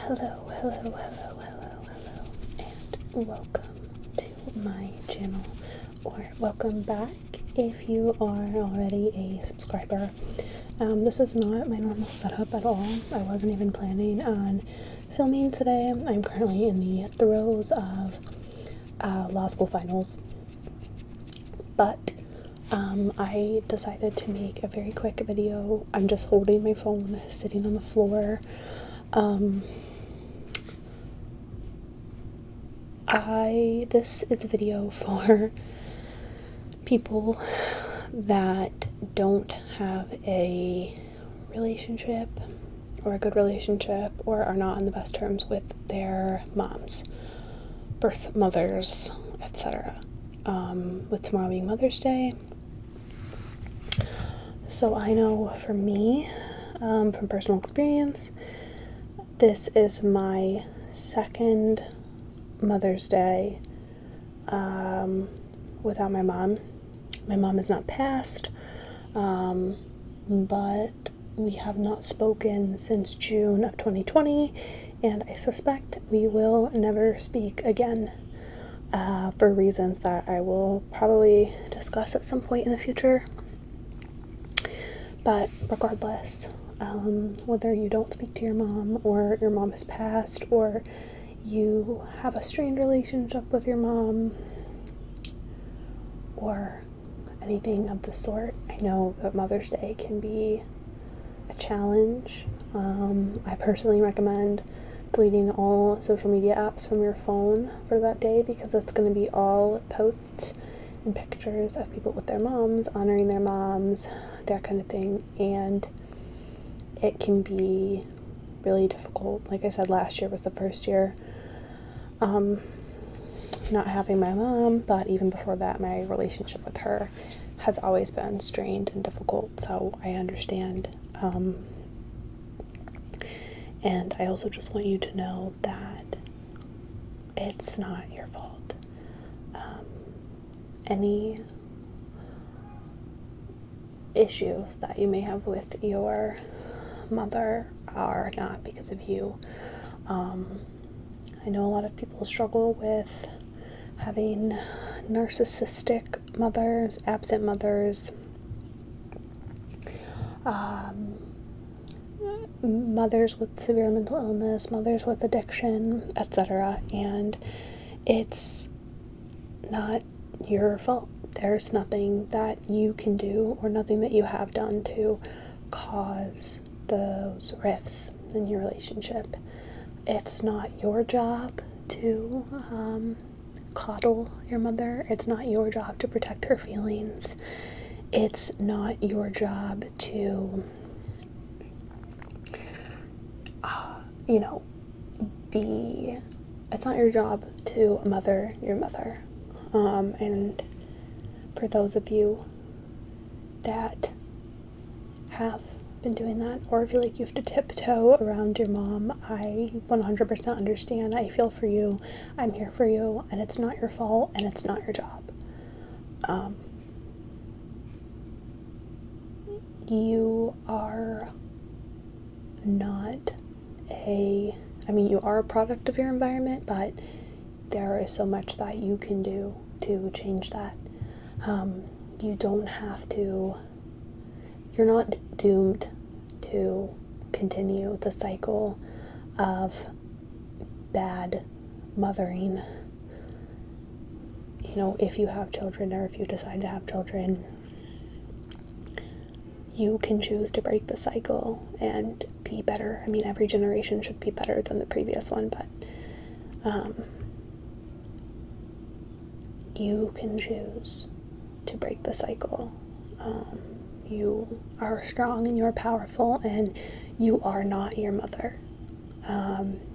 Hello, and welcome to my channel, or welcome back if you are already a subscriber. This is not my normal setup at all. I wasn't even planning on filming today. I'm currently in the throes of law school finals, but I decided to make a very quick video. I'm just holding my phone, sitting on the floor. This is a video for people that don't have a relationship or a good relationship or are not on the best terms with their moms, birth mothers, etc. With tomorrow being Mother's Day. So I know for me, from personal experience, this is my second Mother's Day without my mom. My mom has not passed, but we have not spoken since June of 2020, and I suspect we will never speak again, for reasons that I will probably discuss at some point in the future. But regardless, whether you don't speak to your mom, or your mom has passed, or you have a strained relationship with your mom, or anything of the sort, I know that Mother's Day can be a challenge. I personally recommend deleting all social media apps from your phone for that day, because it's going to be all posts and pictures of people with their moms, honoring their moms, that kind of thing, and it can be really difficult. Like I said, last year was the first year not having my mom, but even before that, my relationship with her has always been strained and difficult, so I understand. And I also just want you to know that it's not your fault. Any issues that you may have with your mother are not because of you. I know a lot of people struggle with having narcissistic mothers, absent mothers, mothers with severe mental illness, mothers with addiction, etc. And it's not your fault. There's nothing that you can do or nothing that you have done to cause those rifts in your relationship. It's not your job to coddle your mother. It's not your job to protect her feelings. It's not your job to, it's not your job to mother your mother. And for those of you that have been doing that, or feel like you have to tiptoe around your mom, I 100% understand. I feel for you. I'm here for you, and it's not your fault, and it's not your job. You are not you are a product of your environment, but there is so much that you can do to change that. You don't have to, you're not doomed to continue the cycle of bad mothering. If you have children, or if you decide to have children, you can choose to break the cycle and be better. Every generation should be better than the previous one, but you can choose to break the cycle. You are strong and you're powerful, and you are not your mother.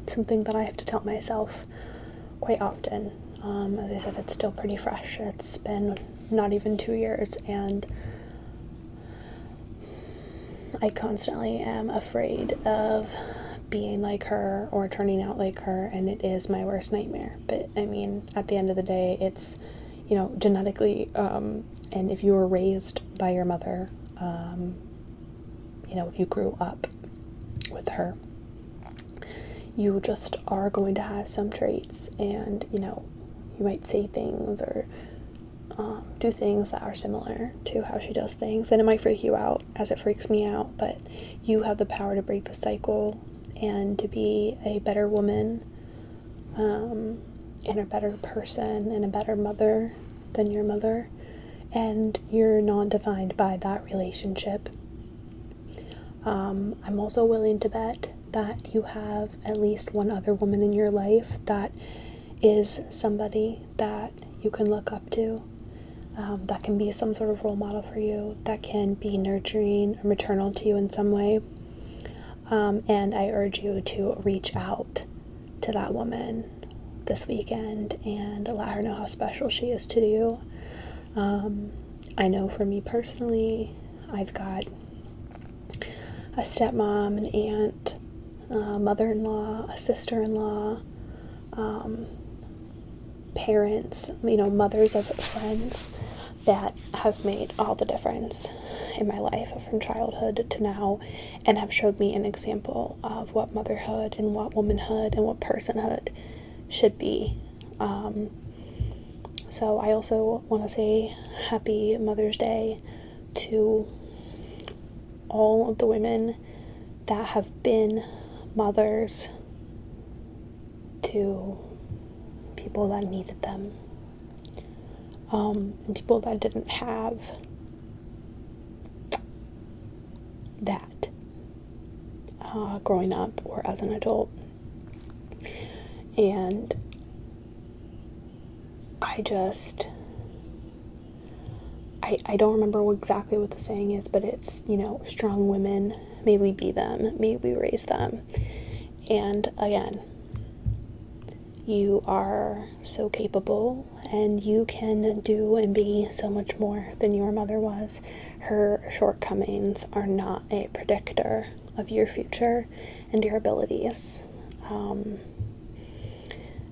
Something that I have to tell myself quite often. As I said, it's still pretty fresh. It's been not even 2 years, and I constantly am afraid of being like her or turning out like her, and it is my worst nightmare. But at the end of the day, it's genetically, and if you were raised by your mother, if you grew up with her, you just are going to have some traits, and you might say things or do things that are similar to how she does things, and it might freak you out as it freaks me out, but you have the power to break the cycle and to be a better woman, and a better person and a better mother than your mother, and you're not defined by that relationship. I'm also willing to bet that you have at least one other woman in your life that is somebody that you can look up to, that can be some sort of role model for you, that can be nurturing or maternal to you in some way. And I urge you to reach out to that woman this weekend and let her know how special she is to you. I know for me personally, I've got a stepmom, an aunt, a mother-in-law, a sister-in-law, parents, mothers of friends that have made all the difference in my life from childhood to now, and have showed me an example of what motherhood and what womanhood and what personhood should be. So I also want to say happy Mother's Day to all of the women that have been mothers to people that needed them, and people that didn't have that growing up or as an adult. And I don't remember exactly what the saying is, but it's, strong women, may we be them, may we raise them. And again, you are so capable, and you can do and be so much more than your mother was. Her shortcomings are not a predictor of your future and your abilities.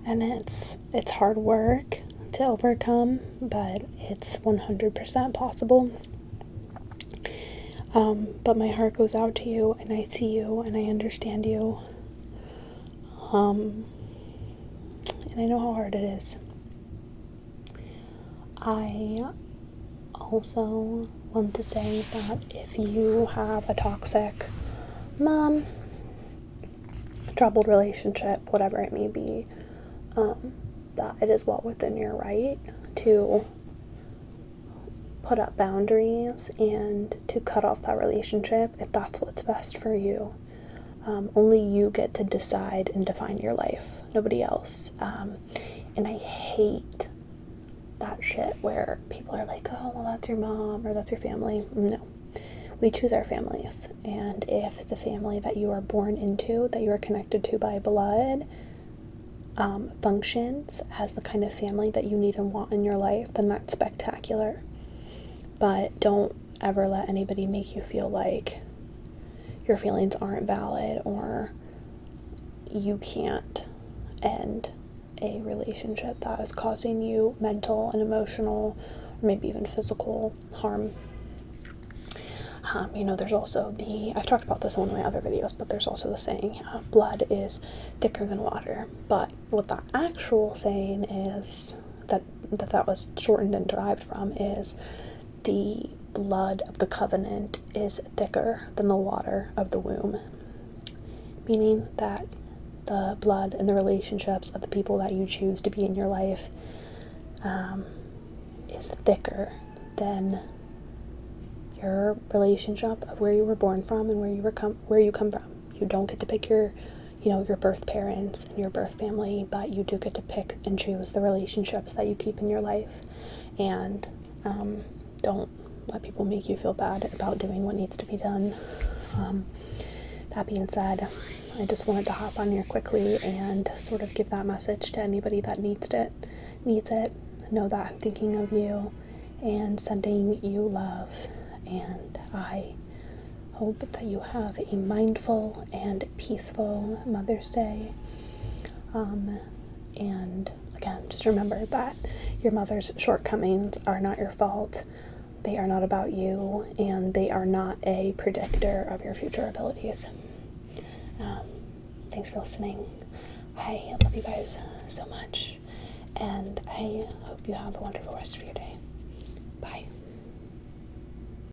And it's hard work to overcome, but it's 100% possible. But my heart goes out to you, and I see you, and I understand you. And I know how hard it is. I also want to say that if you have a toxic mom, troubled relationship, whatever it may be, that it is well within your right to put up boundaries and to cut off that relationship if that's what's best for you. Only you get to decide and define your life, nobody else. And I hate that shit where people are like, oh, well, that's your mom or that's your family. No, we choose our families. And if the family that you are born into, that you are connected to by blood, functions as the kind of family that you need and want in your life, then that's spectacular. But don't ever let anybody make you feel like your feelings aren't valid or you can't end a relationship that is causing you mental and emotional, or maybe even physical harm. There's also I've talked about this in one of my other videos, but there's also the saying, blood is thicker than water. But what the actual saying is, that was shortened and derived from, is the blood of the covenant is thicker than the water of the womb. Meaning that the blood and the relationships of the people that you choose to be in your life is thicker than your relationship of where you were born from and where you come from. You don't get to pick your birth parents and your birth family, but you do get to pick and choose the relationships that you keep in your life. And don't let people make you feel bad about doing what needs to be done. That being said, I just wanted to hop on here quickly and sort of give that message to anybody that needs it. Know that I'm thinking of you and sending you love. And I hope that you have a mindful and peaceful Mother's Day. And again, just remember that your mother's shortcomings are not your fault. They are not about you, and they are not a predictor of your future abilities. Thanks for listening. I love you guys so much, and I hope you have a wonderful rest of your day.